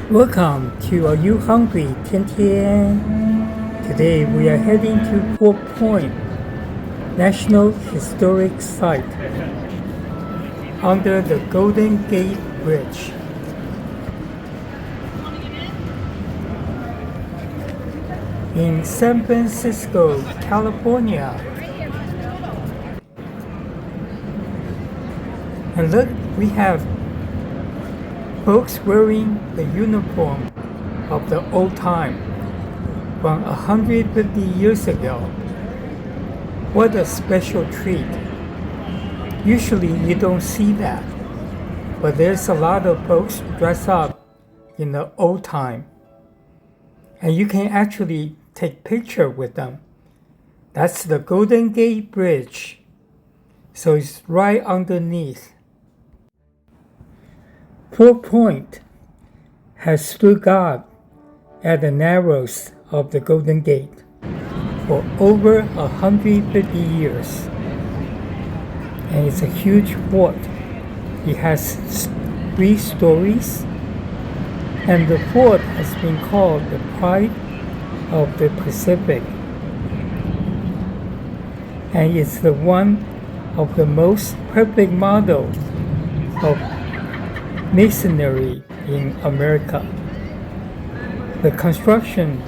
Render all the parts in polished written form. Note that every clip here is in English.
Welcome to Are You Hungry, TienTien? Today we are heading to 4 Point, National Historic Site, under the Golden Gate Bridge. In San Francisco, California. And look, we have folks wearing the uniform of the old time from 150 years ago. What a special treat. Usually you don't see that, but there's a lot of folks dress up in the old time. And you can actually take picture with them. That's the Golden Gate Bridge. So it's right underneath. 4 Point has stood guard at the narrows of the Golden Gate for over 150 years. And it's a huge fort. It has 3 stories. And the fort has been called the Pride of the Pacific. And it's the one of the most perfect model of masonry in America. The construction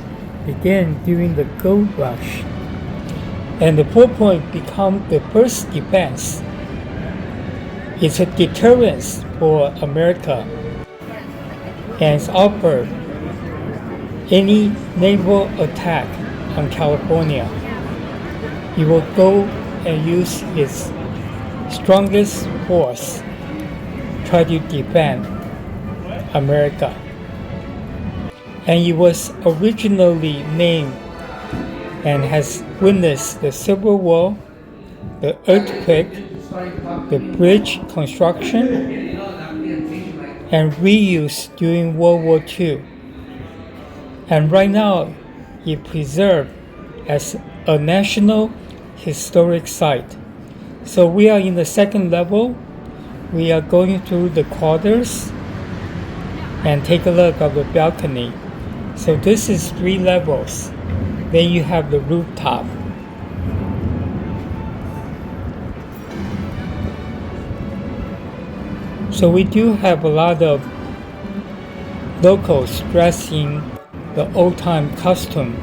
began during the gold rush, and the 4 Point became the first defense. It's a deterrence for America, and it's offered any naval attack on California. He will go and use his strongest force try to defend America. And it was originally named and has witnessed the Civil War, the earthquake, the bridge construction, and reuse during World War II. And right now, it's preserved as a National Historic Site. So we are in the second level. We are going through the quarters and take a look at the balcony. So this is 3 levels. Then you have the rooftop. So we do have a lot of locals dressed in the old-time costume.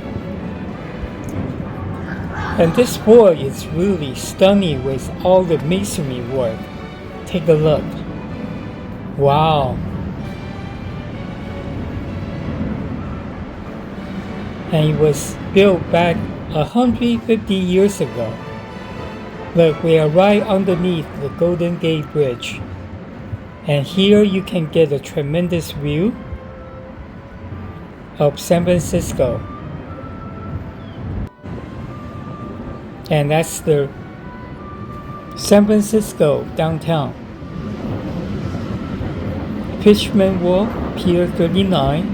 And this fort is really stunning with all the masonry work. Take a look. Wow. And it was built back 150 years ago. Look, we are right underneath the Golden Gate Bridge. And here you can get a tremendous view of San Francisco. And that's the San Francisco downtown. Fishman Walk, Pier 39,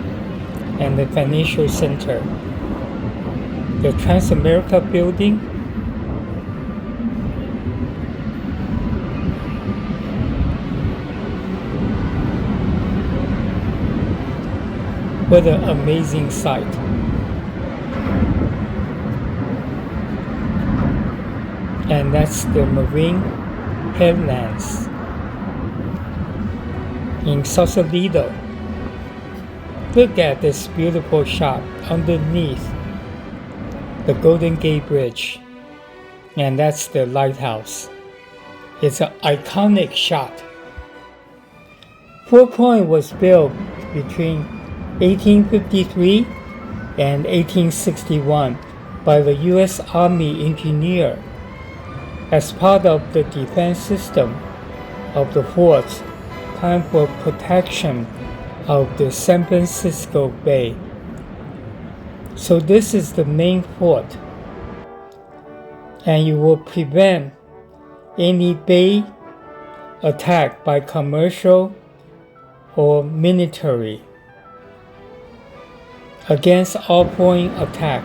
and the Financial Center. The Transamerica Building. What an amazing sight. And that's the Marine Headlands in Sausalito. Look at this beautiful shot underneath the Golden Gate Bridge. And that's the lighthouse. It's an iconic shot. 4 Point was built between 1853 and 1861 by the U.S. Army engineer as part of the defense system of the forts planned for protection of the San Francisco Bay. So this is the main fort, and it will prevent any bay attack by commercial or military against all point attack.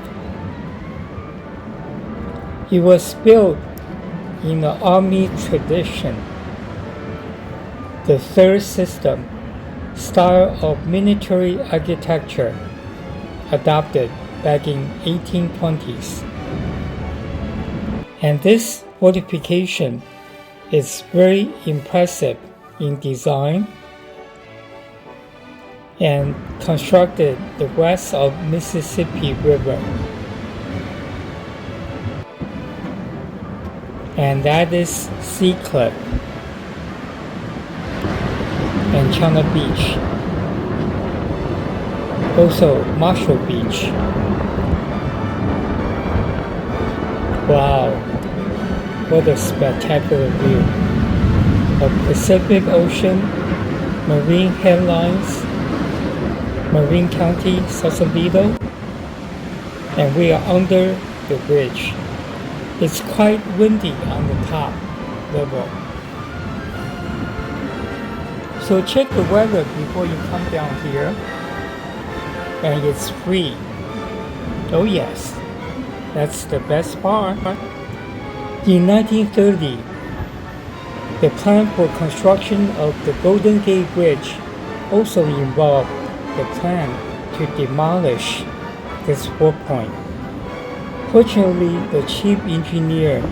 It was built in the Army tradition, the third system, style of military architecture adopted back in 1820s. And this fortification is very impressive in design and constructed the west of Mississippi River. And that is Sea Cliff and China Beach. Also Marshall Beach. Wow, what a spectacular view of Pacific Ocean, marine headlines, Marin County, Sausalito, and we are under the bridge. It's quite windy on the top level. So check the weather before you come down here, and it's free. Oh yes, that's the best part. In 1930, the plan for construction of the Golden Gate Bridge also involved the plan to demolish this 4-point. Fortunately, the chief engineer,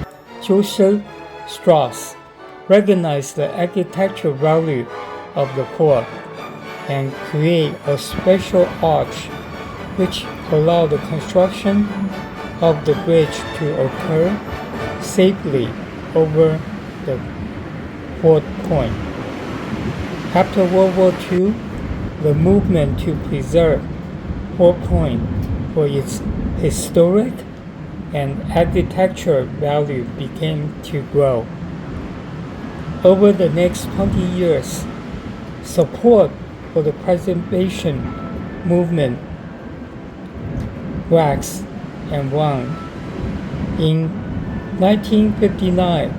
Joseph Strauss, recognized the architectural value of the fort and created a special arch which allowed the construction of the bridge to occur safely over the 4th point. After World War II, the movement to preserve 4th Point for its historic and architectural value began to grow. Over the next 20 years, support for the preservation movement waxed and waned. In 1959,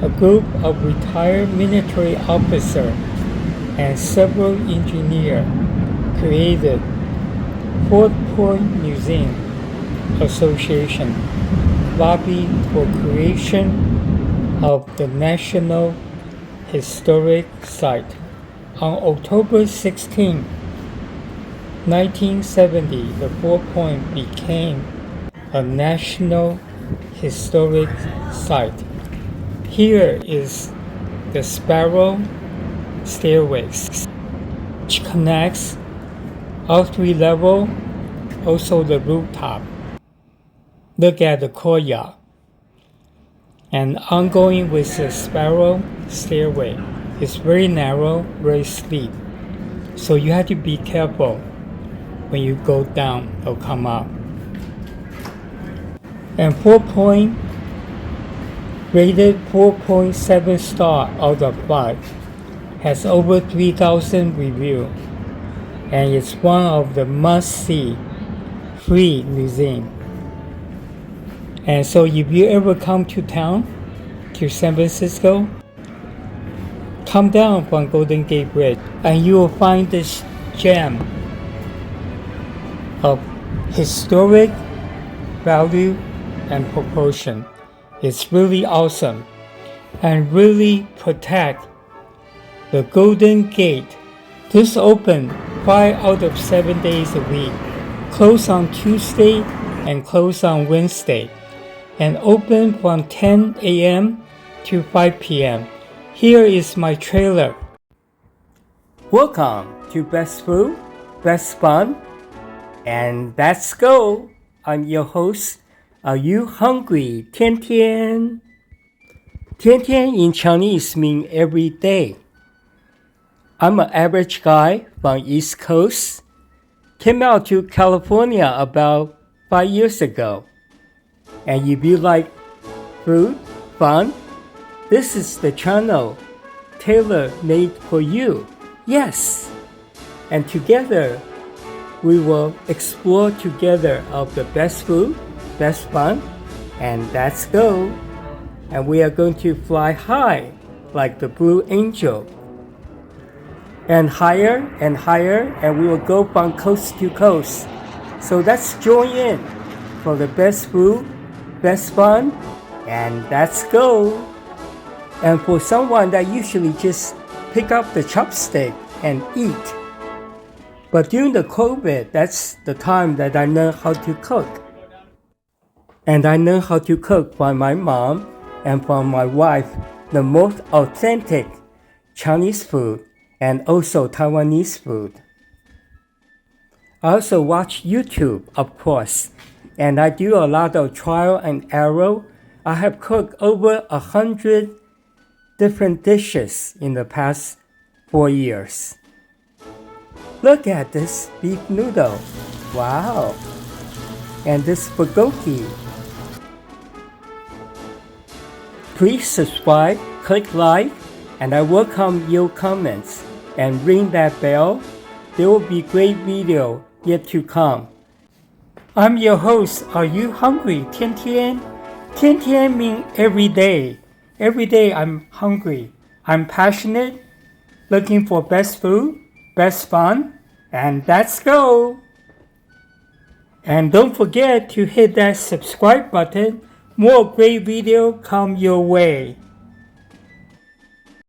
a group of retired military officers and several engineers created 4th Point Museum Association lobbied for creation of the National Historic Site. On October 16, 1970, the 4th Point became a National Historic Site. Here is the Spiral Stairways, which connects all 3 levels, also the rooftop. Look at the courtyard. And ongoing with the spiral stairway, it's very narrow, very steep. So you have to be careful when you go down or come up. And 4th Point rated 4.7 star out of 5, has over 3,000 reviews, and it's one of the must-see free museums. And so if you ever come to town, to San Francisco, come down from Golden Gate Bridge and you will find this gem of historic value and proportion. It's really awesome and really protect the Golden Gate. This open 5 out of 7 days a week, closed on Tuesday and closed on Wednesday, and open from 10 a.m. to 5 p.m. Here is my trailer. Welcome to Best Food, Best Fun, and let's go. I'm your host. Are you hungry? TienTien. TienTien in Chinese means every day. I'm an average guy from East Coast. Came out to California about 5 years ago. And if you like food, fun, this is the channel tailor-made for you. Yes. And together, we will explore together of the best food, best fun, and let's go. And we are going to fly high like the Blue Angel. And higher, and we will go from coast to coast. So let's join in for the best food, best fun, and let's go. And for someone that usually just pick up the chopstick and eat. But during the COVID, that's the time that I learned how to cook. And I learned how to cook from my mom and from my wife, the most authentic Chinese food and also Taiwanese food. I also watch YouTube, of course, and I do a lot of trial and error. I have cooked over 100 different dishes in the past 4 years. Look at this beef noodle. Wow. And this bulgogi. Please subscribe, click like, and I welcome your comments. And ring that bell. There will be great video yet to come. I'm your host. Are you hungry? TienTien. TienTien means every day. Every day I'm hungry. I'm passionate, looking for best food, best fun, and let's go. And don't forget to hit that subscribe button. More great video come your way.